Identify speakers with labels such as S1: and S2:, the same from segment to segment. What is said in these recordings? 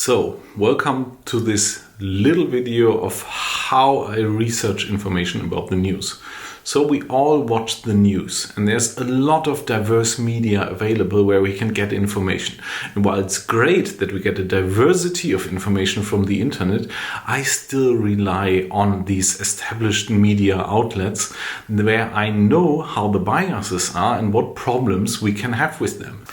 S1: So, welcome to this little video of how I research information about the news. So we all watch the news, and there's a lot of diverse media available where we can get information. And while it's great that we get a diversity of information from the internet, I still rely on these established media outlets where I know how the biases are and what problems we can have with them.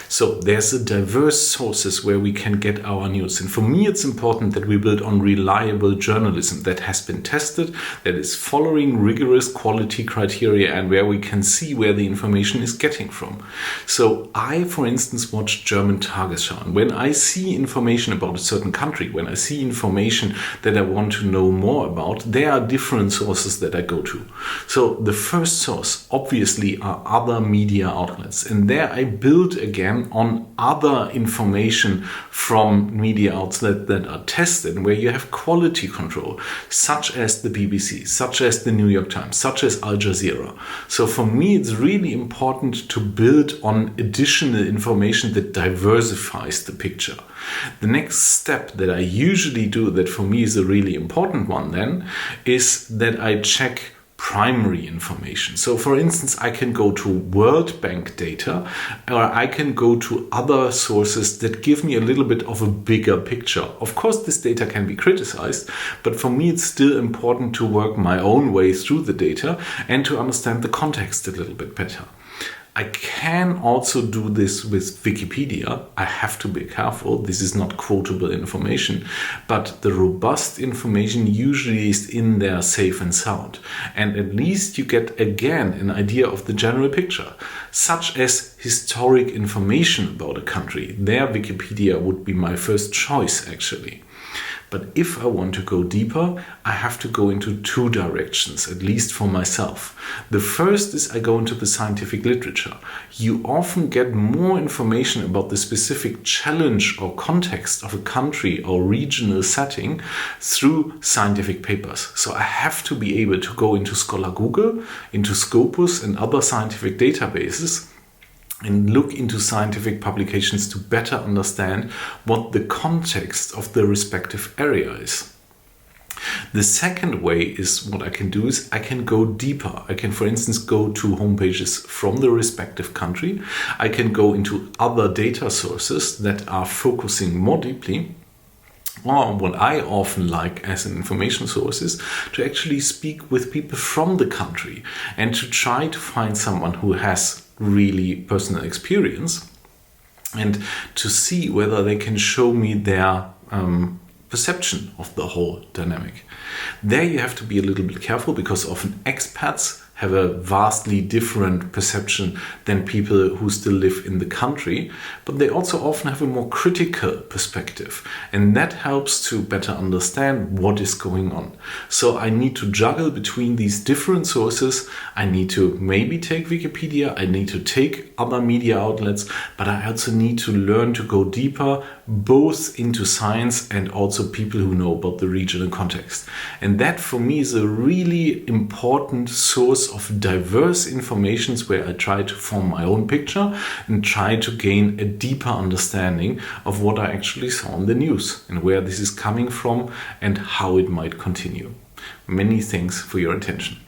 S1: So there's a diverse sources where we can get our news. And for me, it's important that we build on reliable journalism that has been tested, that is following rigorous quality criteria, and where we can see where the information is getting from. So I, for instance, watch German Tagesschau. And when I see information about a certain country, when I see information that I want to know more about, there are different sources that I go to. So the first source, obviously, are other media outlets. And there I build again on other information from media outlets that are tested, where you have quality control, such as the BBC, such as the New York Times, such as Al Jazeera. So for me, it's really important to build on additional information that diversifies the picture. The next step that I usually do, that for me is a really important one then, is that I check primary information. So for instance, I can go to World Bank data, or I can go to other sources that give me a little bit of a bigger picture. Of course, this data can be criticized, but for me, it's still important to work my own way through the data and to understand the context a little bit better. I can also do this with Wikipedia. I have to be careful. This is not quotable information, but the robust information usually is in there safe and sound. And at least you get again an idea of the general picture, such as historic information about a country. There, Wikipedia would be my first choice, actually. But if I want to go deeper, I have to go into two directions, at least for myself. The first is I go into the scientific literature. You often get more information about the specific challenge or context of a country or regional setting through scientific papers. So I have to be able to go into Scholar Google, into Scopus and other scientific databases, and look into scientific publications to better understand what the context of the respective area is. The second way is what I can do is I can go deeper. I can, for instance, go to homepages from the respective country. I can go into other data sources that are focusing more deeply. Or what I often like as an information source is to actually speak with people from the country and to try to find someone who has really personal experience and to see whether they can show me their perception of the whole dynamic. There you have to be a little bit careful, because often expats have a vastly different perception than people who still live in the country, but they also often have a more critical perspective, and that helps to better understand what is going on. So I need to juggle between these different sources. I need to maybe take Wikipedia, I need to take other media outlets, but I also need to learn to go deeper, both into science and also people who know about the regional context. And that for me is a really important source of diverse informations where I try to form my own picture and try to gain a deeper understanding of what I actually saw in the news and where this is coming from and how it might continue. Many thanks for your attention.